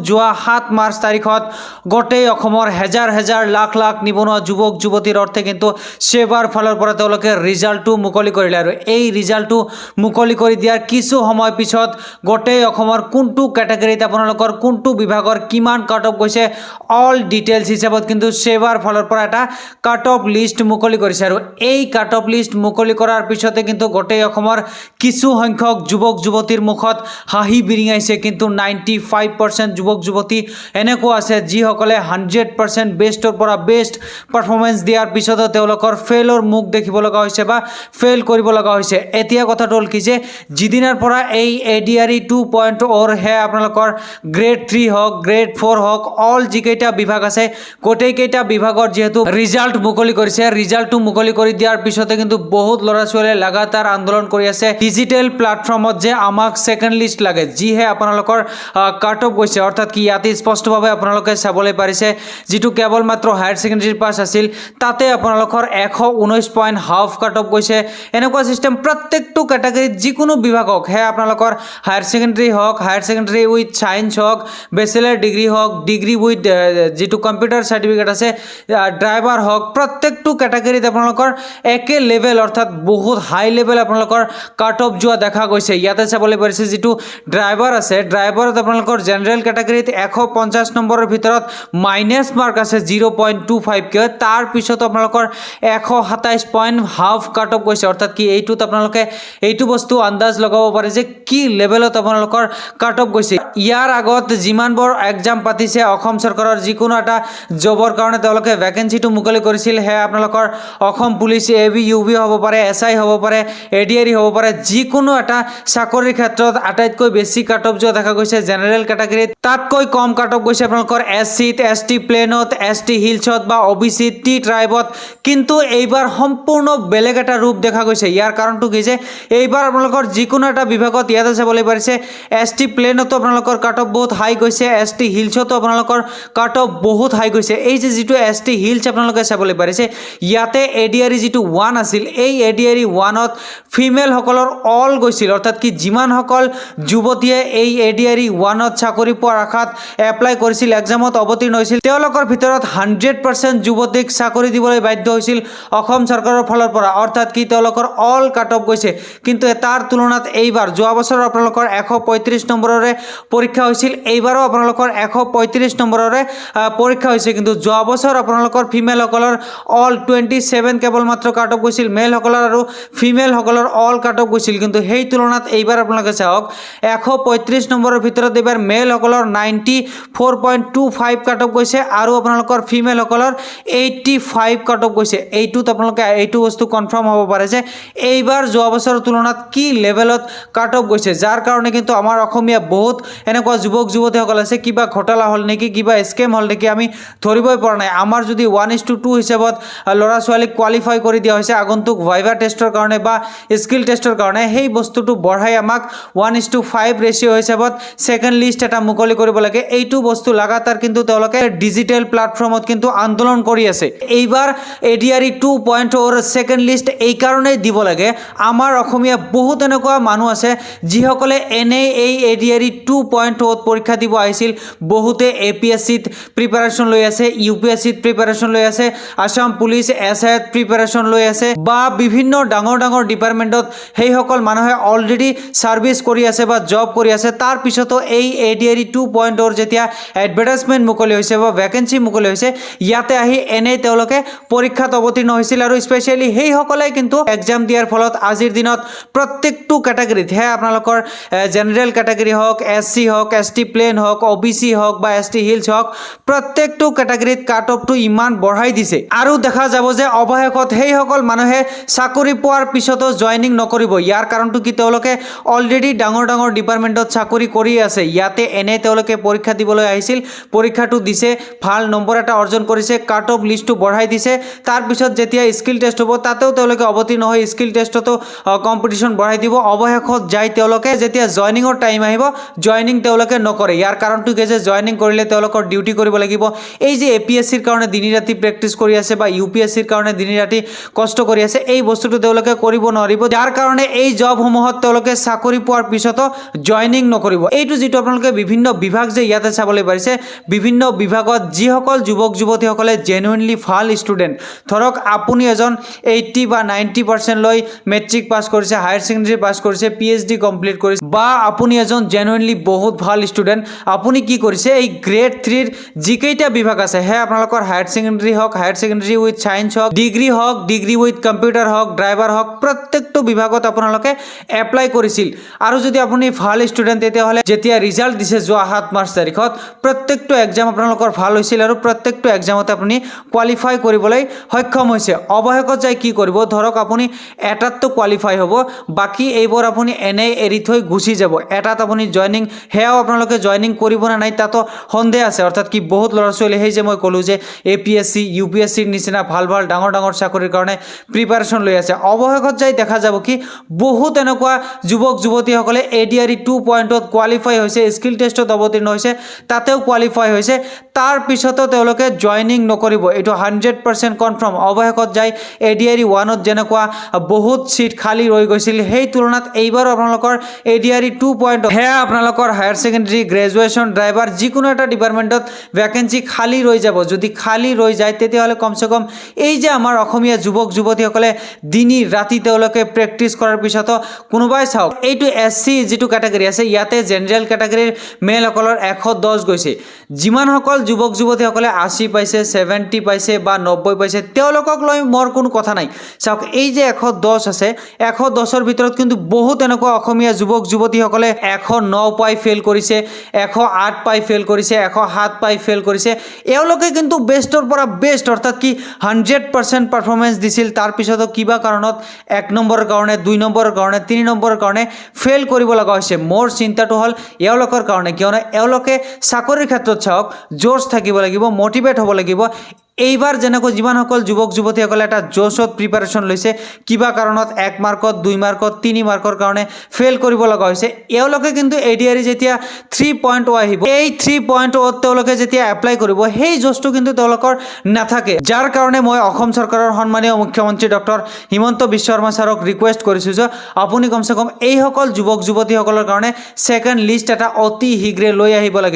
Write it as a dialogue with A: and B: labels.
A: যোৱা 7 মাৰ্চ তাৰিখত গোটেই অসমৰ হেজাৰ হেজাৰ লাখ লাখ নিবনুৱা যুৱক যুৱতীৰ অৰ্থে কিন্তু সেৱাৰ ফালৰ পৰা তেওঁলোকে ৰিজাল্টটো মুকলি কৰিলে আৰু এই ৰিজাল্টটো মুকলি কৰি দিয়াৰ কিছু সময় পিছত গোটেই অসমৰ কোনটো ক্যাটাগৰীত আপোনালোকৰ কোনটো বিভাগৰ কিমান কাট অফ গৈছে অল ডিটেইলছ হিচাপত কিন্তু সেৱাৰ ফালৰ পৰা এটা কাট অফ লিষ্ট মুকলি কৰিছে আৰু এই কাট অফ লিষ্ট মুকলি কৰাৰ পিছতে কিন্তু গোটেই অসমৰ কিছু সংখ্যক যুৱক যুৱতীৰ মুখত হাঁহি বিৰিঙাইছে কিন্তু 95% যুৱক যুৱতী এনেকুৱা আছে যিসকলে 100% বেষ্টৰ পৰা বেষ্ট পাৰফৰমেন্স দিয়াৰ পিছতো তেওঁলোকৰ ফেইলৰ মুখ দেখিব লগা হৈছে বা ফেইল কৰিব লগা হৈছে এতিয়া কথাটো হ'ল কি যে যিদিনাৰ পৰা এই এডিআৰই 2.0 হে আপোনালোকৰ গ্ৰেড 3 হওক গ্ৰেড 4 হওক অল যিকেইটা বিভাগ আছে গোটেইকেইটা বিভাগৰ যেহেতু ৰিজাল্ট মুকলি কৰিছে ৰিজাল্টটো মুকলি কৰি দিয়াৰ পিছতে কিন্তু বহুত ল'ৰা ছোৱালীয়ে লাগাতাৰ আন্দোলন কৰি আছে ডিজিটেল প্ল্যাটফৰ্মত যে আমাক সেকেন্ড লিষ্ট লাগে যিহে আপোনালোকৰ কাট অফ গৈছে অৰ্থাৎ কি ইয়াতে স্পষ্টভাৱে আপোনালোকে চাবলৈ পাৰিছে যেটো কেৱল মাত্ৰ হায়াৰ সেকেন্ডাৰী পাস আছিল তাতে আপোনালোকৰ 119 পইণ্ট হাফ কাট অফ গৈছে এনেকুৱা সিস্টেম প্ৰত্যেকটো ক্যাটাগৰীত যিকোনো বিভাগক হে আপোনালোকৰ হায়াৰ সেকেন্ডাৰী হওক হায়াৰ সেকেন্ডাৰী উইথ সায়েন্স হওক বেচেলাৰ ডিগ্ৰী হওক ডিগ্ৰী উইথ যেটো কম্পিউটাৰ সাৰ্টিফিকেট আছে ড্ৰাইভাৰ হওক প্ৰত্যেকটো ক্যাটাগৰীত আপোনালোকৰ একে লেভেল অৰ্থাৎ বহুত হাই লেভেল আপোনালোকৰ কাট অফ যোৱা দেখা গৈছে ইয়াতে চাবলৈ পাৰিছে যেটো ড্ৰাইভাৰ আছে ড্ৰাইভাৰত আপোনালোকৰ জেনাৰেল ক্যাটাগৰীত 150 নম্বৰৰ ভিতৰত মাইনাস মাৰ্ক আছে 0.25 কে তাৰ পিছত আপোনালোকৰ 127 পইণ্ট হাফ কাট অফ গৈছে অৰ্থাৎ কি এইটোত আপোনালোকে এইটো বস্তু আন্দাজ লগাব পাৰে যে কি লেভেলত আপোনালোকৰ কাট অফ গৈছে ইয়াৰ আগত যিমানবোৰ এক্সাম পাতিছে অসম চৰকাৰৰ যিকোনো এটা জবৰ কাৰণে তেওঁলোকে ভ্যাকেন্সিটো মুকলি কৰিছিল হে আপোনালোকৰ অসম পুলিচ এবি ইউবি হ'ব পাৰে এসআই হ'ব পাৰে এডিআৰই হ'ব পাৰে যিকোনো এটা চাকৰিৰ ক্ষেত্ৰত আটাইতকৈ বেছি কাট অফ যোৱা দেখা গৈছে জেনাৰেল ক্যাটাগৰীত তাতকৈ কম কাট অফ গৈছে আপোনালোকৰ এসসিত এসটি প্লেনত এসটি হিলছত বা ওবিসি টি ট্ৰাইবত কিন্তু এইবাৰ সম্পূৰ্ণ বেলেগ এটা ৰূপ দেখা গৈছে ইয়াৰ কাৰণটো কি যে এইবাৰ আপোনালোকৰ যিকোনো এটা বিভাগত ইয়াতে চাবলৈ পাৰিছে এসটি প্লেনতো আপোনালোকৰ কাট অফ বহুত হাই গৈছে এসটি হিলছতো আপোনালোকৰ কাট অফ বহুত হাই গৈছে এই যে যেটো এসটি হিলছ আপোনালোকে চাবলৈ পাৰিছে ইয়াতে এডিআৰই যেটো 1 আছিল এই এডিআৰই 1ত ফিমেল সকলৰ অল গৈছিল অৰ্থাৎ কি যিমান সকল যুৱতীয়ে এই এডিআৰই 1ত চাকৰি পোৱাৰ আশাত এপ্লাই কৰিছিল এক্সামত অৱতীৰ্ণ হৈছিল তেওঁলোকৰ ভিতৰত 100% যুৱতীক চাকৰি দিবলৈ বাধ্য হৈছিল অসম চৰকাৰৰ ফালৰ পৰা অৰ্থাৎ কি তেওঁলোকৰ অল কাট অফ গৈছে কিন্তু তাৰ তুলনাত এইবাৰ যোৱা বছৰ আপোনালোকৰ 135 নম্বৰৰে পৰীক্ষা হৈছিল এইবাৰো আপোনালোকৰ 135 নম্বৰৰে পৰীক্ষা হৈছে কিন্তু যোৱা বছৰ আপোনালোকৰ ফিমেল সকলৰ অল 27 কেৱল মাত্ৰ কাট অফ গৈছিল মেল সকলৰ আৰু ফিমেল সকলৰ অল কাট অফ গৈছিল কিন্তু সেই তুলনাত এইবাৰ আপোনালোকে চাওক 135 নম্বৰৰ ভিতৰত এইবাৰ মেল সকলৰ 94.25 কাট অফ গৈছে আৰু আপোনালোকৰ ফিমেল সকলৰ 85 কাট অফ গৈছে এইটোত আপোনালোকে এইটো বস্তু কনফাৰ্ম হ'ব পাৰে যে এইবাৰ যোৱা বছৰৰ তুলনাত কি লেভেলত কাট অফ গৈছে যাৰ কাৰণে কিন্তু আমাৰ অসমীয়া বহুত এনেকুৱা যুৱক যুৱতীসকল আছে কিবা ঘটলা হল নেকি কিবা স্কেম হল নেকি আমি ধৰিবই পৰা নাই আমাৰ যদি 1:2 হিচাপত ল'ৰা ছোৱালীক কোৱালিফাই কৰি দিয়া হৈছে আগন্তুক ভাইভা টেষ্টৰ কাৰণে বা স্কিল টেষ্টৰ কাৰণে সেই বস্তুটো বঢ়াই আমাক 1:5 ৰেশিও হিচাপত সেকেন্ড লিষ্ট এটা মুকলি কৰিব লাগে এইটো বস্তু লাগাতাৰ কিন্তু তেওঁলোকে ডিজিটেল প্ল্যাটফৰ্মত কিন্তু আন্দোলন কৰি আছে এইবাৰ এডিআৰই 2.0 সেকেন্ড লিষ্ট এই কাৰণে দিব লাগে আমাৰ অসমীয়া বহুত এনেকুৱা মানুহ আছে যিসকলে এনে এই এডিআৰই 2.0 পৰীক্ষা দিব আহিছিল বহুতে এপিএসসিত প্ৰিপাৰেচন লৈ আছে ইউপিএসসিত প্ৰিপাৰেচন লৈ আছে আসাম পুলিচ এসআইত প্ৰিপাৰেচন লৈ আছে বা বিভিন্ন ডাঙৰ ডাঙৰ ডিপাৰ্টমেন্টত সেই সকল মানুহে অলৰেডি সাৰ্ভিস কৰি আছে বা জব কৰি আছে তাৰ পিছতো এই এডিআৰই 2.0 যেতিয়া এডভাৰটাইজমেন্ট মুকলি হৈছে বা ভ্যাকেন্সি মুকলি হৈছে ইয়াতে আহি এনে তেওঁলোকে পৰীক্ষাত অৱতীৰ্ণ হৈছিল আৰু স্পেশালি সেই সকলে কিন্তু এক্সাম দিয়াৰ ফলত আজিৰ দিনত প্ৰত্যেকটো ক্যাটাগৰীত হে আপোনালোকৰ জেনাৰেল ক্যাটাগৰী হওক এসসি হওক এসটি প্লেন হওক ওবিসি হওক বা এসটি হিলছ হওক প্ৰত্যেকটো ক্যাটাগৰীত কাট অফটো ইমান বঢ়াই দিছে আৰু দেখা যাব যে অৱশেষত সেই সকল মানুহে চাকৰি পোৱাৰ পিছতো জয়নিং নকৰিব ইয়াৰ কাৰণটো কি তেওঁলোকে অলৰেডি ডাঙৰ ডাঙৰ ডিপাৰ্টমেন্টত চাকৰি কৰি আছে ইয়াতে এনে তেওঁলোকে পৰীক্ষা দিবলৈ আহিছিল পৰীক্ষাটো দিছে ভাল নম্বৰ এটা অৰ্জন কৰিছে কাট অফ লিষ্টটো বঢ়াই দিছে তাৰ পিছত যেতিয়া স্কিল টেষ্ট হ'ব তাতেও তেওঁলোকে অৱতীৰ্ণ হৈ স্কিল টেষ্টতো কম্পিটিশন বঢ়াই দিব অৱশেষত যাই তেওঁলোকে যেতিয়া জয়নিংৰ টাইম আহিব জয়নিং তেওঁলোকে নকৰে ইয়াৰ কাৰণটো কি যে জয়নিং কৰিলে তেওঁলোকৰ ডিউটি কৰিব লাগিব এই যে এপিএসসিৰ কাৰণে দিনি ৰাতি প্ৰেক্টিস কৰি আছে বা ইউপিএসসিৰ কাৰণে দিনি ৰাতি কষ্ট কৰি আছে এই বস্তুটো তেওঁলোকে কৰিব নোৱাৰিব যাৰ কাৰণে এই জব সমূহত তেওঁলোকে চাকৰি পোৱাৰ পিছতো জয়নিং নকৰিব এইটো যেটো আপোনালোকে বিভিন্ন বিভাগ যে ইয়াতে চাবলৈ পাৰিছে বিভিন্ন বিভাগত যিসকল যুৱক যুৱতীসকলে জেনুইনলি ভাল ষ্টুডেণ্ট ধৰক আপুনি এজন 80 বা 90% লৈ মেট্ৰিক পাছ কৰিছে হায়াৰ ছেকেণ্ডেৰী পাছ কৰিছে PhD কমপ্লিট কৰিছে বা আপুনি এজন জেনুইনলি বহুত ভাল ষ্টুডেণ্ট আপুনি কি কৰিছে এই গ্ৰেড 3 যিকেইটা বিভাগ আছে হে আপোনালোকৰ হায়াৰ ছেকেণ্ডেৰী হওক হায়াৰ ছেকেণ্ডেৰী উইথ ছায়েন্স হওক ডিগ্ৰী উইথ কম্পিউটাৰ হওক ড্ৰাইভাৰ হওক প্ৰত্যেকটো বিভাগত আপোনালোকে এপ্লাই কৰিছিল আৰু যদি আপুনি ভাল ষ্টুডেণ্ট তেতিয়াহ'লে যেতিয়া ৰিজাল্ট দিছে যোৱা 7 মাৰ্চ তাৰিখত প্ৰত্যেকটো এক্সাম আপোনালোকৰ ভাল হৈছিল আৰু প্ৰত্যেকটো এক্সামতে আপুনি কোৱালিফাই কৰিবলৈ সক্ষম হৈছে অৱশেষত যাই কি কৰিব ধৰক আপুনি এটাতটো কোৱালিফাই হ'ব বাকি এইবোৰ আপুনি এনে এৰি থৈ গুচি যাব এটাত আপুনি জয়নিং হেয়াও আপোনালোকে জয়নিং কৰিব না নাই তাতো সন্দেহ আছে অৰ্থাৎ কি বহুত ল'ৰা ছোৱালী সেই যে মই ক'লো যে APSC UPSC নিচিনা ভাল ভাল ডাঙৰ ডাঙৰ চাকৰিৰ কাৰণে প্ৰিপাৰেচন লৈ আছে অৱশেষত যাই দেখা যাব কি বহুত এনেকুৱা যুৱক যুৱতীসকলে ADRE 2.0 কোৱালিফাই হৈছে স্কিল টেষ্টত অৱতীৰ্ণ হৈছে তাতেও কোৱালিফাই হৈছে তাৰ পিছতো তেওঁলোকে জয়নিং নকৰিব এইটো 100% কনফাৰ্ম অৱশেষত যাই ADRE 1ত যেনেকুৱা বহুত সিট খালি ৰৈ গৈছিল সেই তুলনাত এইবাৰ আপোনালোকৰ ADRE 2.0 হেয়া আপোনালোকৰ হায়াৰ ছেকেণ্ডেৰী গ্ৰেজুৱেশ্যন ড্ৰাইভাৰ যিকোনো এটা ডিপাৰ্টমেণ্টত ভ্যাকেন্সি খালি ৰৈ যাব যদি খালি ৰৈ যায় তেতিয়াহ'লে কমসে কম এই যে আমাৰ অসমীয়া যুৱক যুৱতীসকলে দিনী ৰাতি তেওঁলোকে প্ৰেক্টিছ কৰাৰ পিছতো কোনোবাই চাওক এইটো SC যিটো ক্যাটাগৰী আছে ইয়াতে জেনাৰেল ক্যাটাগৰীৰ মেলসকলৰ 110 গৈছে যিমানসকল যুৱক যুৱতীসকলে 80 পাইছে 70 পাইছে বা 90 পাইছে তেওঁলোকক লৈ মোৰ কোনো কথা নাই চাওক এই যে 110 আছে 110ৰ ভিতৰত কিন্তু বহুত এনেকুৱা অসমীয়া যুৱক যুৱতীসকলে 109 পাই ফেল কৰিছে 108 পাই ফেল কৰিছে 107 পাই ফেল কৰিছে এওঁলোকে কিন্তু বেষ্টৰ পৰা বেষ্ট অৰ্থাৎ কি 100% পাৰফৰমেন্স দিছিল তাৰ পিছতো কিবা কাৰণত 1 নম্বৰৰ কাৰণে 2 নম্বৰৰ কাৰণে 3 নম্বৰৰ কাৰণে ফেল কৰিব লগা হৈছে মোৰ চিন্তাটো হল এওঁলোকৰ কাৰণে কিয়নো এওঁলোকে চাকৰিৰ ক্ষেত্ৰত চাওক জোশ থাকিব লাগিব মোটিভেট হ'ব লাগিব এইবাৰ যেনেকৈ যিমানসকল যুৱক যুৱতীসকলে এটা জোশত প্ৰিপাৰেচন লৈছে কিবা কাৰণত 1 মাৰ্কত 2 মাৰ্কত 3 মাৰ্কৰ কাৰণে ফেল কৰিব লগা হৈছে এওঁলোকে কিন্তু ADRE যেতিয়া 3.0 আহিব এই 3.0 তেওঁলোকে যেতিয়া এপ্লাই কৰিব সেই জোশটো কিন্তু তেওঁলোকৰ নাথাকে যাৰ কাৰণে মই অসম চৰকাৰৰ সন্মানীয় মুখ্যমন্ত্ৰী ডক্টৰ হিমন্ত বিশ্ব শৰ্মা ছাৰক ৰিকুৱেষ্ট কৰিছো যে আপুনি কমসে কম এই সকল যুৱক যুৱতীসকলৰ কাৰণে সেকেন্ড লিষ্ট এটা অতি শীঘ্ৰে লৈ আহিব লাগে